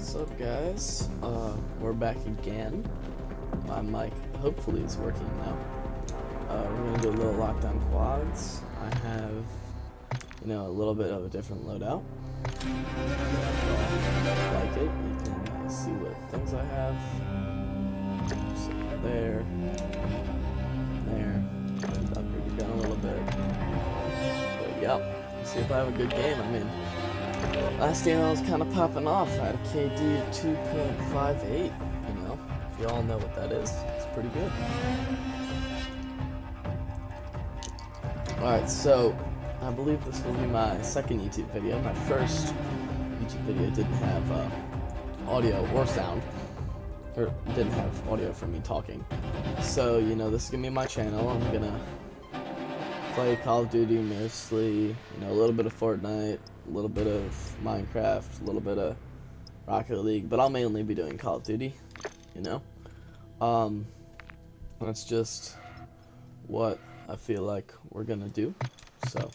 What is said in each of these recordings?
What's up, guys? We're back again. My mic hopefully is working now. We're gonna do a little lockdown quads. I have, a little bit of a different loadout. If you like it, you can see what things I have. So there, upgrade your gun a little bit. But yeah, see if I have a good game. I mean, last game I was kind of popping off. I had a KD of 2.58, if you all know what that is, it's pretty good. Alright, so I believe this will be my second YouTube video. My first YouTube video didn't have audio or sound, or didn't have audio for me talking. So, this is gonna be my channel. I'm gonna play Call of Duty mostly, a little bit of Fortnite, a little bit of Minecraft, a little bit of Rocket League, but I'll mainly be doing Call of Duty, That's just what I feel like we're gonna do, so,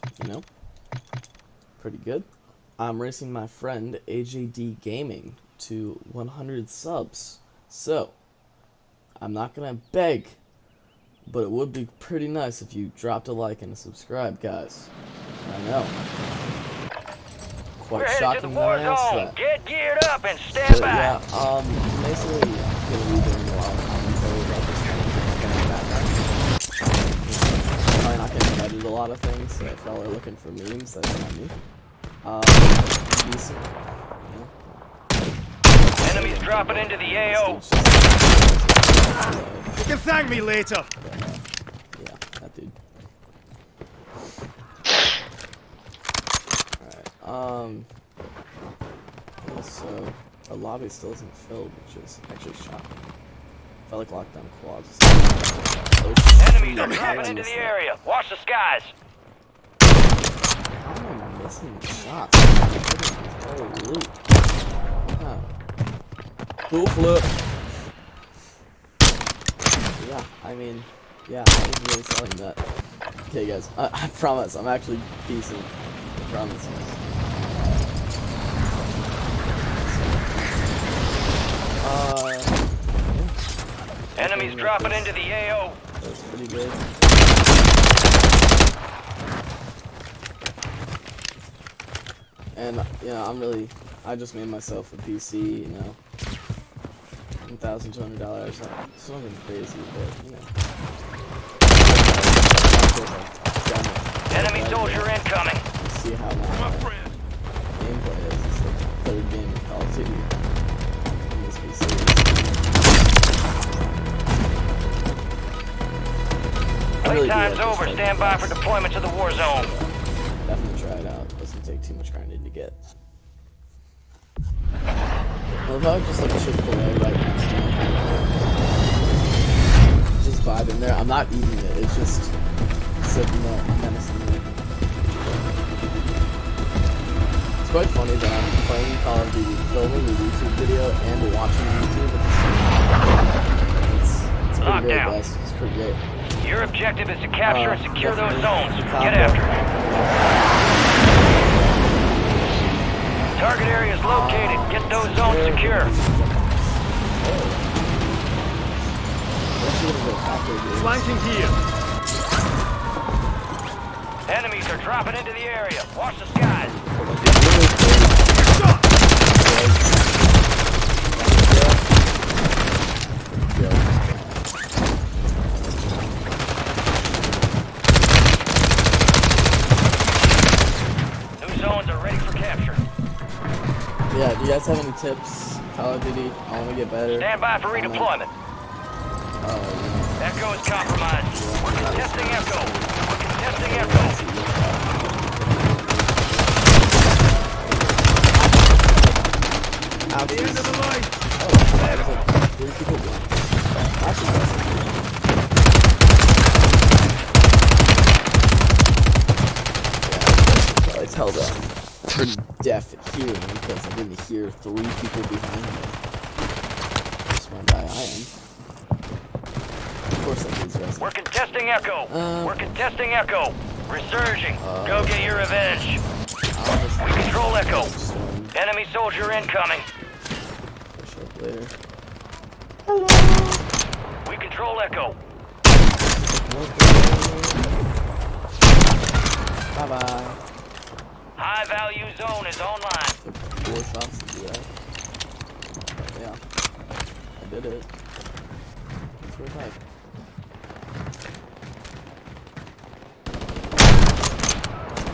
pretty good. I'm racing my friend AJD Gaming to 100 subs, so I'm not gonna beg, but it would be pretty nice if you dropped a like and a subscribe, guys. I know. Quite shocking that I asked that. Get geared up and stand by. Yeah, basically, I'm gonna be doing a lot of commentary about this game. Probably not gonna edit a lot of things, so if y'all are looking for memes, that's not me. Decent. Enemies dropping into the AO. You can thank me later. Yeah, that dude. Alright, so our lobby still isn't filled, which is actually shocking. I felt like lockdown quads. Enemies are dropping into the area. Watch the skies. How am I missing shots? Holy loot. Wow. Cool flip. Yeah, I mean, yeah, I was really selling that. Okay, guys, I promise, I'm actually decent. I promise. Yeah. Enemies dropping into the AO. That's pretty good. And, I just made myself a PC, $1,200. It's nothing crazy, but, Enemy soldier incoming. See how my gameplay is. It's the third game of Call of Duty in this PC. Playtime's over. Stand by for deployment to the war zone. Definitely try it out. It doesn't take too much grinding to get. Well, if I would just Chick-fil-A right next to me, just vibe in there. I'm not eating it. It's just sitting there menacingly. It's quite funny that I'm playing Call of Duty, filming a YouTube video, and watching YouTube at the same time. It's pretty great, guys. It's pretty great. Your objective is to capture and secure those zones. Get after it. Target area is located. Get those zones secure. Flanking here. Enemies are dropping into the area. Watch the skies. New zones are ready for capture. Yeah, do you guys have any tips? Call of Duty, I want to get better. Stand by for redeployment. Echo is compromised. We're contesting Echo. We're contesting Echo. At the end of the line. Oh, there's like 3 people behind. I tell them pretty deaf at hearing because I didn't hear 3 people behind me. Smart guy I am. Of course that means rest. We're contesting Echo. We're contesting Echo. Resurging. Go get your revenge. We control Echo. Enemy soldier incoming. Later. We control Echo. Bye bye. High value zone is online. Took 4 shots to do that. Yeah. I did it. That's what I like.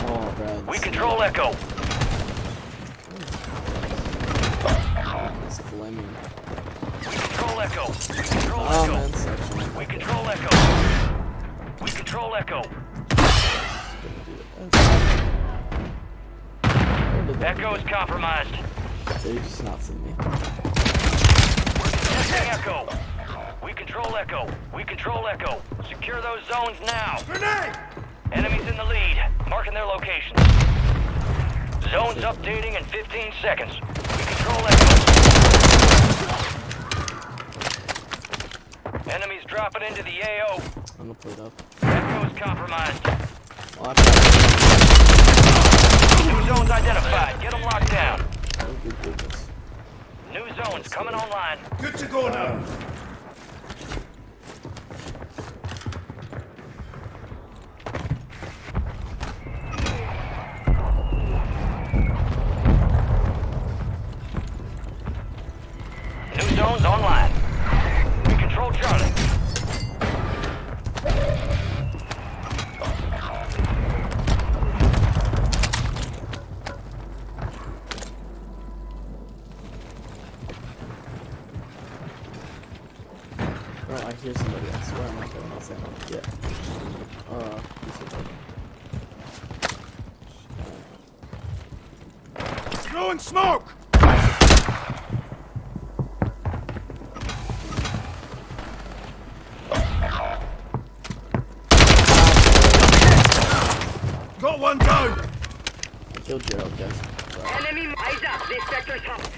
Oh, Brad. We control Echo. It's flaming. We control Echo. We control Oh, Echo. man, section. We control Echo. We control Echo. Echo is compromised. They just not see me. We're contesting Echo. We control Echo. We control Echo. Secure those zones now. Grenade! Enemies in the lead. Marking their locations. Zones updating in 15 seconds. We control Echo. Enemies dropping into the AO. I'm gonna put it up. Echo is compromised. Oh, New zones identified. Get them locked down. oh, good goodness. New zones coming online. Good to go now. New zones online. We control Charlie. Oh, I hear somebody. I swear I'm not going to say yeah. Throwing smoke! Got one down! I killed Gerald, guys. Enemy eyes up. This sector's hot.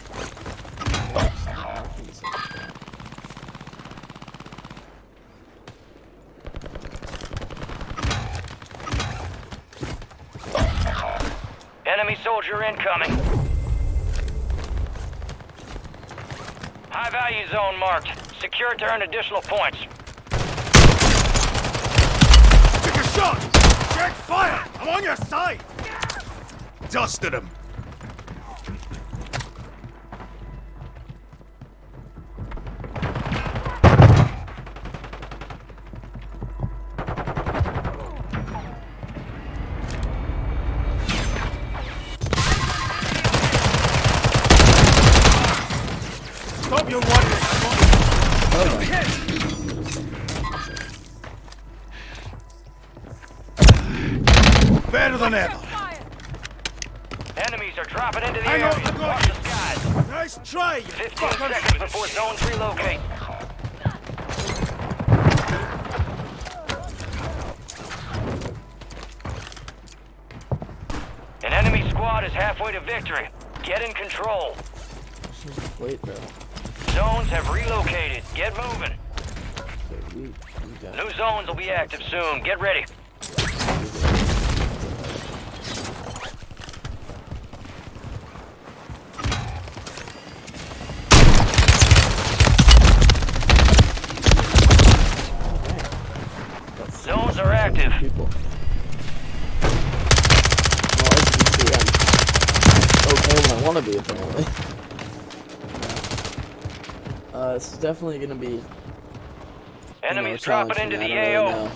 Enemy soldier incoming. High value zone marked. Secure it to earn additional points. Take a shot! Check fire! I'm on your side! Dusted him. Stop your wondering. Better than ever. Enemies are dropping into the Hang on, area. I'm going. Watch the skies. Nice try, you 15 fucker. seconds before zones relocate. An enemy squad is halfway to victory. Get in control. Wait, bro. Zones have relocated. Get moving. Okay, we got New zones will be active soon. Get ready. Zones are active. people. Well, as you can see, I'm okay when I want to be, apparently. It's definitely gonna be Enemies challenge dropping for into me. the I don't really AO. know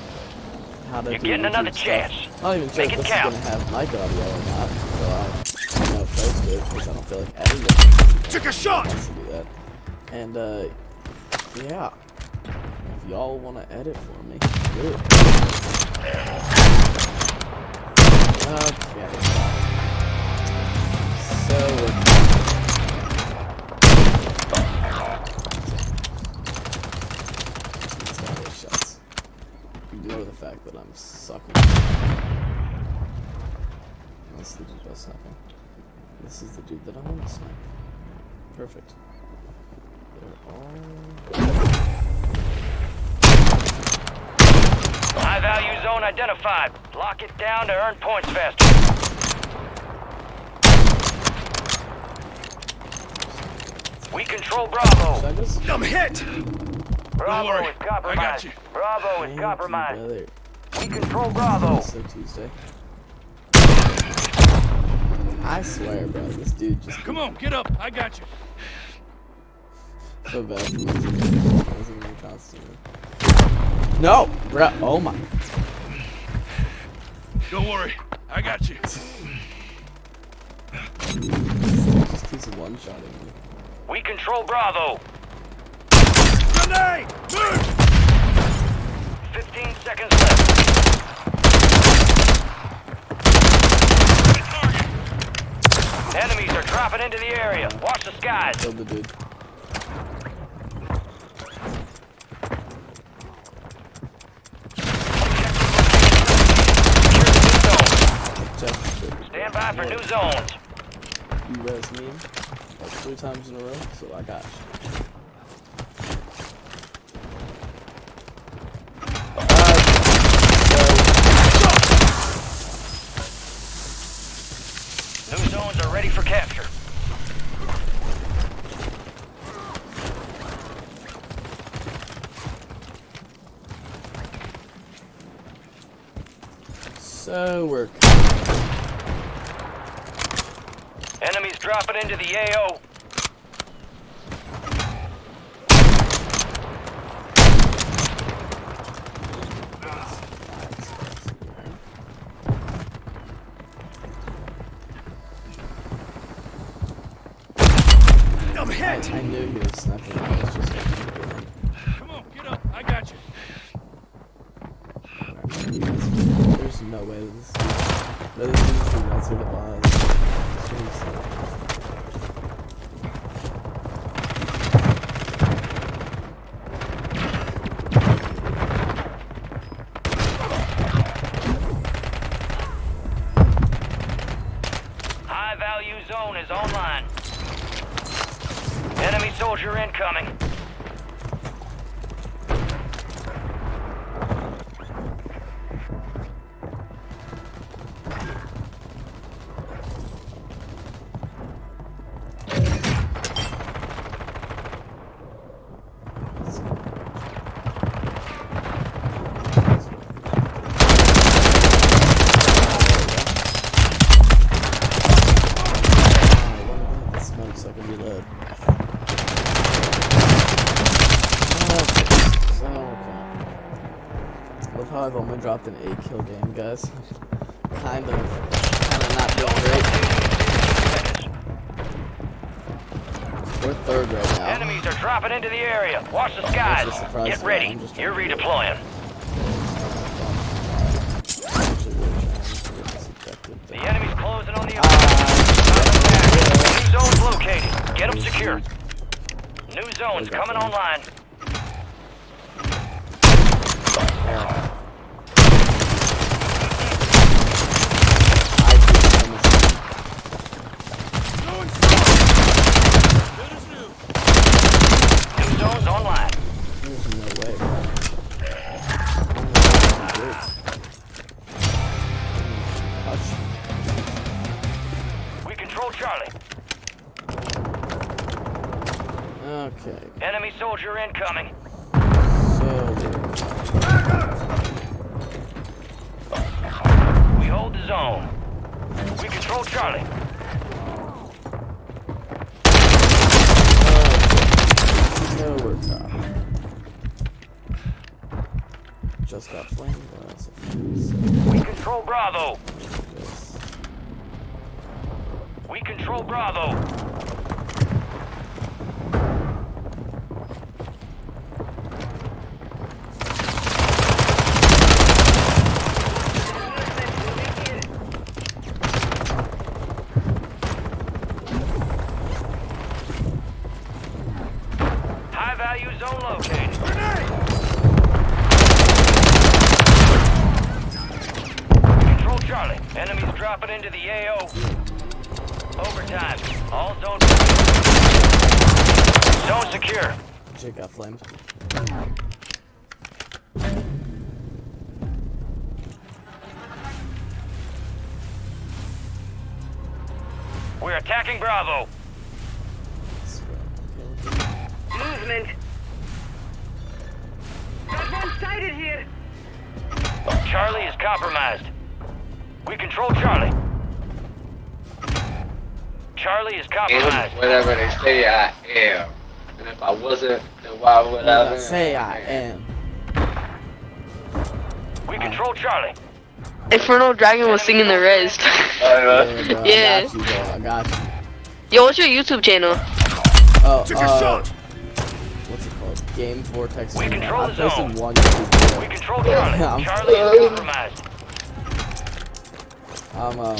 how to You're do getting YouTube another stuff. chance. I'm not even sure Make if it this count. is gonna have mic audio or not, so I don't know if those do it because I don't feel like editing it. Took a shot! To do that. And yeah, if y'all want to edit for me, do it. Okay. So shots. Ignore the fact that I'm sucking. This is the dude that's sniping. This is the dude that I want to snipe. Perfect. They're all. High value zone identified. Lock it down to earn points faster. We control Should Bravo. I just I'm hit! Bravo worry, is I got compromised. you. Bravo is thank you, compromised. brother? We control Bravo. So Tuesday. I swear, bro, this dude just Come on, get up. I got you. so bad for me. Wasn't even constantly. No, bro. Oh my. Don't worry, I got you. Just keeps one-shotting me. We control Bravo. Grenade! Move! 15 seconds left. Enemies are dropping into the area. Watch the skies. Killed the dude. Secure the new zone. Jeff, Stand by for new zones. you res me like 3 times in a row, so I got you. New zones are ready for capture. So we're Enemies dropping into the AO. I'm hit! I knew he was snapping. I was just hoping Come on, get up. I got you. there's no way this dude's gonna run through the bars. Seriously. High value zone is online. Enemy soldier incoming. Smoke so I can reload. Love how I've only dropped an 8-kill game, guys. kind of not doing great. We're third right now. Enemies are dropping into the area. Watch the skies. just surprised Get that ready. I'm just You're trying to get- redeploying. Actually, we're trying to get this objective, The but- enemy's closing on the other side. New zones located. Get them secure. New zones coming online. New zones online. There's no way, bro. We control Charlie. Okay, Enemy soldier incoming. so We hold the zone. We control Charlie. we're top. Just got flamed. What else? We control Bravo. Yes. We control Bravo. High value zone located. Control Charlie. Enemies dropping into the AO. Overtime. All zones. Zone secure. Jake got flamed. We're attacking Bravo. Let's go. Okay, movement. Got one sighted here. Charlie is compromised. We control Charlie. Charlie is am compromised. whatever they say I am. And if I wasn't, then why would I As I be? say I am. We control Charlie. Inferno Dragon was singing the res. Yeah, bro, Yeah. I got you, bro. I got you. Yo, what's your YouTube channel? Oh, Take a shot! what's it called? Game Vortex. We Channel. control I the posted zone. one YouTube We video. control Charlie. I'm- Charlie is compromised.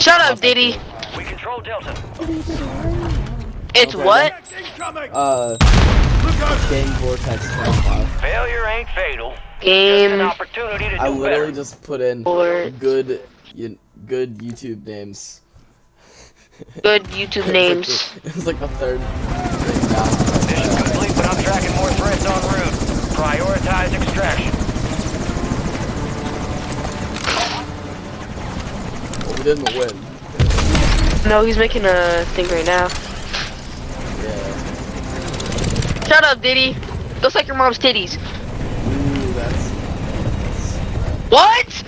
Shut up, Diddy. We control Delta. It's Okay. what? Incoming! Uh, Look out! Game Vortex 25. Failure ain't fatal. Just an Game. opportunity to I do literally better. just put in Or- good YouTube names. Good YouTube names. It was like a third. Mission complete, but I'm tracking more threats en route. Prioritize extraction. Well, we didn't win. No, he's making a thing right now. Yeah. Shut up, Diddy. Looks like your mom's titties. Ooh, that's What?